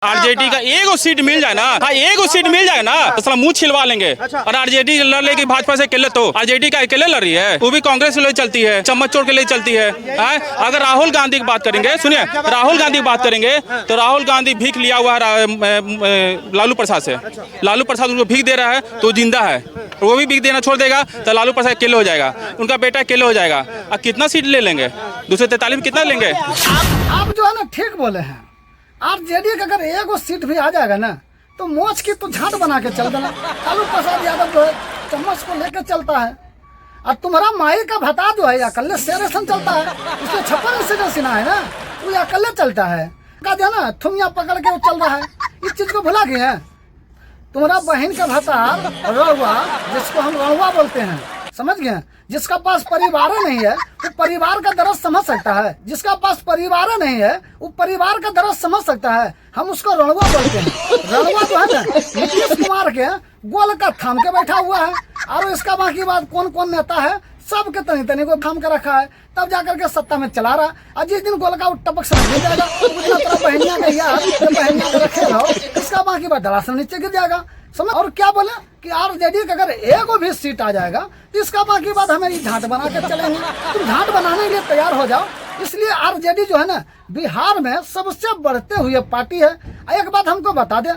RJD का एगो seat मिल जाए ना, हाँ एगो सीट मिल जाए ना तो साला मुंह छिलवा लेंगे। और आरजेडी लड़ लेगी भाजपा से अकेले, तो आरजेडी का अकेले लड़ रही है, वो भी कांग्रेस के लिए चलती है, चम्मच चोर के लिए चलती है। अगर राहुल गांधी की बात करेंगे, सुनिए राहुल गांधी की बात करेंगे तो राहुल गांधी भीख लिया हुआ है लालू प्रसाद से। लालू प्रसाद उनको भीख दे रहा है तो जिंदा है, वो भी भीख देना छोड़ देगा तो लालू प्रसाद अकेले हो जाएगा, उनका बेटा अकेले हो जाएगा। अब कितना सीट ले लेंगे? 243 में कितना लेंगे? आप जो है ना ठीक बोले हैं। आरजेडी का अगर एगो सीट भी आ जाएगा ना तो मोच की तो झाट बना के चल देना। लालू प्रसाद यादव जो है चम्मच को लेकर चलता है, और तुम्हारा माई का भता जो है अकल्ले शेरेसन चलता है, उसके 56 सीटें सिना है ना, वो अकल्ले चलता है। का जो ना थुमिया पकड़ के वो चल रहा है, इस चीज को भुला गए हैं। तुम्हारा बहन का भता रहुआ, जिसको हम रहुआ बोलते हैं, समझ गए? जिसका पास परिवार नहीं है वो परिवार का दर्द समझ सकता है, जिसका पास परिवार नहीं है वो परिवार का दर्द समझ सकता है। हम उसको रणुआ बोलते हैं। रणुआ जो है ना नीतीश कुमार के गोल का थाम के बैठा हुआ है, और इसका बाकी बात कौन कौन नेता है सबके तनी तनी को थाम के रखा है, तब जाकर के सत्ता में चला रहा। और जिस दिन गोल का टपक समझ नहीं जाएगा उतना तरह बहनिया का यार बहनिया को रखे रहो, इसका बाकी बात दरासन नीचे गिर जाएगा। समझ? और क्या बोले कि आरजेडी का अगर एगो भी सीट आ जाएगा तो इसका बाकी बात हमें ये झाट बना के चलेंगे। तुम झाट बनाने के लिए तैयार हो जाओ। इसलिए आरजेडी जो है ना बिहार में सबसे बढ़ते हुए पार्टी है। एक बात हमको बता दे,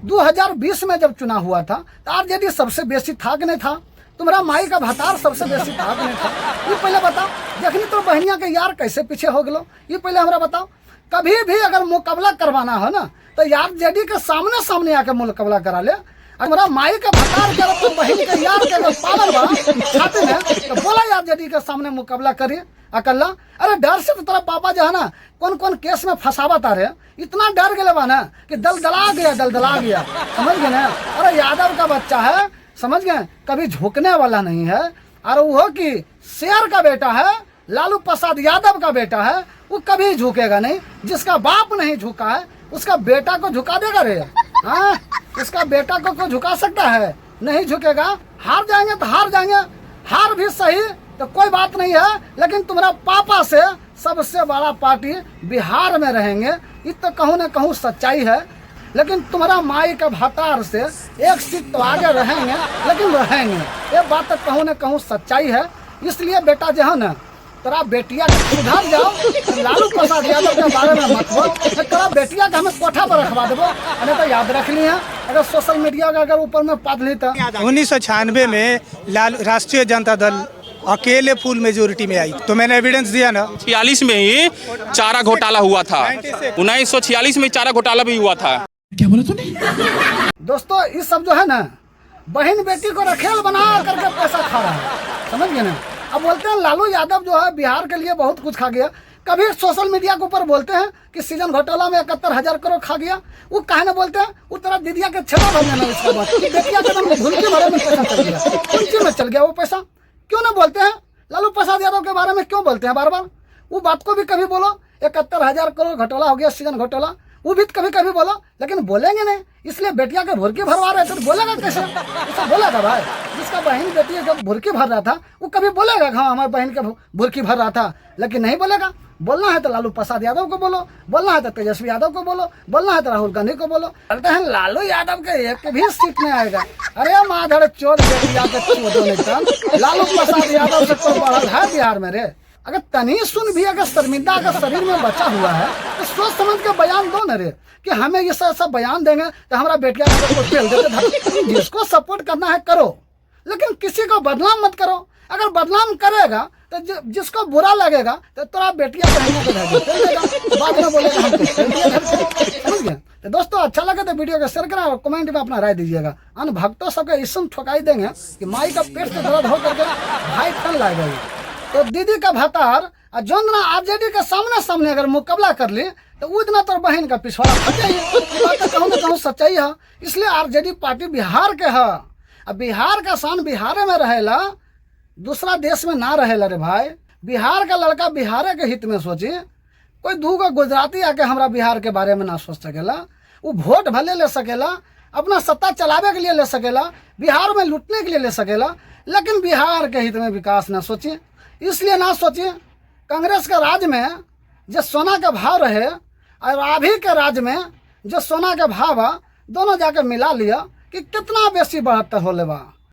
2020 में जब चुनाव हुआ था तो आरजेडी सबसे बेसी था कि नहीं था? तुम्हारा माई का भतार सबसे बेसी था कि नहीं था? ये पहले बताओ। देखनी तो बहनिया के यार कैसे पीछे हो गलो, ये पहले हमरा बताओ। कभी भी अगर मुकाबला करवाना हो ना तो आरजेडी के सामने सामने आके मुकाबला करा ले। हमारा माई का भतार के तो बहन के यार के अगर पावर बा छाती में तो बोला आरजेडी के सामने मुकाबला करिए अकेला। अरे डर से तो तेरा पापा जो है ना कौन कौन केस में फंसावत आ रहे, इतना डर गए बा ना कि दलदला गया, समझ गए ना? अरे यादव का बच्चा है, समझ गए, कभी झुकने वाला नहीं है। और वो कि शेर का बेटा है, लालू प्रसाद यादव का बेटा है, वो कभी झुकेगा नहीं। जिसका बाप नहीं झुका है उसका बेटा को झुका देगा रे? हाँ, उसका बेटा को झुका सकता है? नहीं झुकेगा। हार जाएंगे तो हार जाएंगे, हार भी सही तो कोई बात नहीं है, लेकिन तुम्हारा पापा से सबसे बड़ा पार्टी बिहार में रहेंगे, ये तो कहूँ न कहूँ सच्चाई है। लेकिन तुम्हारा माई का भतार से एक सीट तो आगे रहेंगे, लेकिन रहेंगे, ये बात तो कहूँ न कहूँ सच्चाई है। इसलिए बेटा जो है ना तेरा बेटिया के सुधर जाओ, लालू प्रसाद यादव के बारे में मत बोल। तेरा बेटिया के हमें कोठा पर रखवा देवो, अरे तो याद रख लिया अगर सोशल मीडिया का अगर ऊपर में पाद ली तो। 1996 में राष्ट्रीय जनता दल अकेले फुल मेजोरिटी में आई, तो मैंने एविडेंस दिया ना। 46 में ही चारा घोटाला हुआ था, 1946 में चारा घोटाला भी हुआ था। क्या बोला तूने? दोस्तों ये सब जो है ना बहन बेटी को रखेल बना करके पैसा खा रहा है, समझ गए ना? अब बोलते हैं लालू यादव जो है बिहार के लिए बहुत कुछ खा गया। कभी सोशल मीडिया के ऊपर बोलते हैं कि सीजन घोटाला में 71,000 करोड़ खा गया। वो काहे ना बोलते हैं? वो तरह दीदिया के छेड़ा भर जाना इसके बाद कि बेटिया के नाम भूल के बारे में पैसा चल गया, कौन चीज में चल गया वो पैसा? क्यों ना बोलते हैं? लालू प्रसाद यादव के बारे में क्यों बोलते हैं बार बार? वो बात को भी कभी बोलो, 71,000 करोड़ घोटाला हो गया, सीजन घोटाला, वो भी कभी कभी बोलो, लेकिन बोलेंगे नहीं। इसलिए बेटिया के भुरकी भरवा रहे थे तो बोलेगा कैसे? ऐसा बोलेगा भाई? जिसका बहन बेटी जब भुरकी भर रहा था वो कभी बोलेगा हाँ हमारे बहन के भुरकी भर रहा था? लेकिन नहीं बोलेगा। बोलना है तो लालू प्रसाद यादव को बोलो, बोलना है तो तेजस्वी यादव को बोलो, बोलना है तो राहुल गांधी को बोलो। बोलते हैं लालू यादव के एक भी सीट में आएगा। अरे माधर चोर बेटिया के चोदो नहीं, लालू प्रसाद यादव से कोई बढ़ल है बिहार में रे? अगर तनी सुन भी अगर शर्मिंदा अगर शरीर में बचा हुआ है तो सोच समझ के बयान दो न रे, कि हमें ये सब बयान देंगे तो हमारा बेटिया को तेल देते। जिसको सपोर्ट करना है करो, लेकिन किसी को बदनाम मत करो। अगर बदनाम करेगा तो जिसको बुरा लगेगा तो तेरा बेटिया बहनियों को तेल देगा, बाद में बोलेगा हमको तेल दिया। समझ गए? तो दोस्तों अच्छा लगे तो वीडियो को शेयर करें और कमेंट में अपना राय दीजिएगा। अन भक्तों सबके इसम ठोकाई देंगे कि माई का पेट से दर्द हो करके भाई ठन लगेगा। तो दीदी का भतार जो ना आरजेडी के सामने सामने अगर मुकाबला कर ली तो उतना तो बहन का पिछवाड़ा फट जाइए। ये बात तो कहूँ ना कहूँ सच्चाई है। इसलिए आरजेडी पार्टी बिहार के है, अब बिहार का शान बिहार में रहेला, दूसरा देश में ना रहेला रे भाई। बिहार का लड़का बिहार के हित में सोची, कोई दूगो गुजराती आके हमारा बिहार के बारे में ना सोच सकेला। वो वोट भले ले सकेला, अपना सत्ता चलावे के लिए ले सकेला, बिहार में लूटने के लिए ले सकेला, लेकिन बिहार के हित में विकास ना सोचिए। इसलिए ना सोचिए कांग्रेस के राज में जो सोना का भाव रहे और अभी के राज में जो सोना के भाव दोनों जाके मिला लिया कि कितना बेसी बढ़त होले बा।